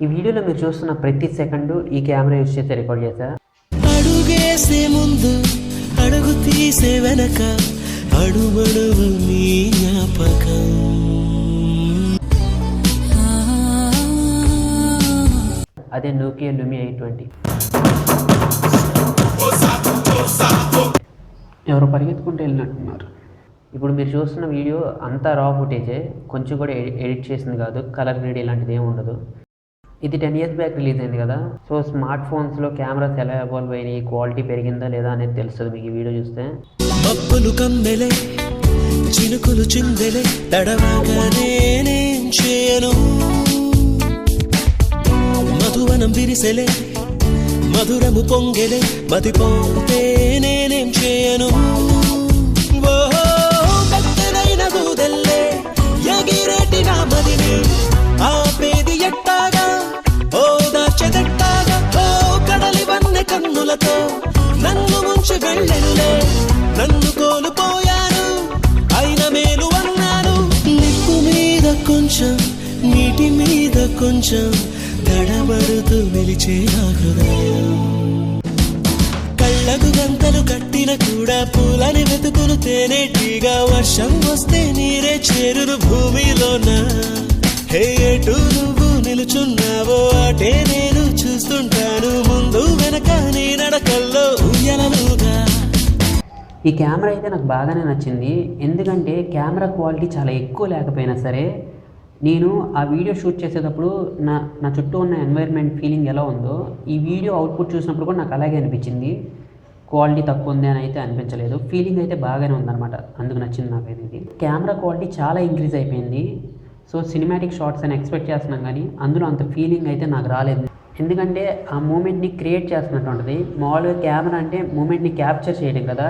ఈ వీడియోలో మీరు చూస్తున్న ప్రతి సెకండ్ ఈ కెమెరా యూజ్ చేసి రికార్డ్ చేశా. అడుగేసే ముందు అడుగు తీసే వెనక అడుగడుగు నీ జ్ఞాపకం. అదే నోకియా లూమియా 820. ఎవరు పరిగెత్తుకుంటూ వెళ్ళినట్టున్నారు. ఇప్పుడు మీరు చూస్తున్న వీడియో అంతా రా ఫుటేజే, కొంచెం కూడా ఎడిట్ చేసింది కాదు. కలర్ గ్రేడ్ ఇలాంటిది ఏమి ఉండదు. ఇది 10 years బ్యాక్ రిలీజ్ అయింది కదా. సో స్మార్ట్ ఫోన్స్లో కెమెరాస్ ఎలా ఎవాల్వ్ అయినాయి, క్వాలిటీ పెరిగిందా లేదా అనేది తెలుస్తుంది మీకు ఈ వీడియో చూస్తే. మబ్బులు కమ్మెలే చినుకులు చిందెలే తడవగా నేనేం చేయను. మధువనం విరిసెలే మధురము పొంగెలే మతిపోతే నేనేం చేయను. పెద్దనైన దూదెల్లే ఎగిరేటి నా మదిని ఆపేది ఎట్టాగా, ఓ దాచెదట్టాగా. ఓ కడలి వన్నె కన్నులతో నన్ను ముంచి వెళ్ళెనులే, నన్ను కోల్పోయాను అయిన మేలు అన్నాను. నిప్పు మీద కొంచెం నీటి మీద కొంచెం తడబడుతూ నిలిచే నా హృదయం. కళ్ళకు గంతలు కట్టిన కూడా పూలని వెతుకులు తేనేటిగా. వర్షం వస్తే నీరే చేరును భూమిలోన. హే ఎటు నువ్వు నిలుచున్నావో అటే నేను చూస్తుంటాను, ముందు వెనక నీ నడకల్లో ఉయ్యలలుగా. ఈ కెమెరా అయితే నాకు బాగానే నచ్చింది. ఎందుకంటే కెమెరా క్వాలిటీ చాలా ఎక్కువ లేకపోయినా సరే, నేను ఆ వీడియో షూట్ చేసేటప్పుడు నా చుట్టూ ఉన్న ఎన్వైర్న్మెంట్ ఫీలింగ్ ఎలా ఉందో ఈ వీడియో అవుట్పుట్ చూసినప్పుడు కూడా నాకు అలాగే అనిపించింది. క్వాలిటీ తక్కువ ఉంది అని అయితే అనిపించలేదు. ఫీలింగ్ అయితే బాగానే ఉందన్నమాట. అందుకు నచ్చింది నాకైతే ఇది. కెమెరా క్వాలిటీ చాలా ఇంక్రీజ్ అయిపోయింది. సో సినిమాటిక్ షార్ట్స్ అని ఎక్స్పెక్ట్ చేస్తున్నాం, కానీ అందులో అంత ఫీలింగ్ అయితే నాకు రాలేదు. ఎందుకంటే ఆ మూమెంట్ని క్రియేట్ చేస్తున్నట్టు ఉంటుంది. మామూలుగా కెమెరా అంటే మూమెంట్ని క్యాప్చర్ చేయడం కదా.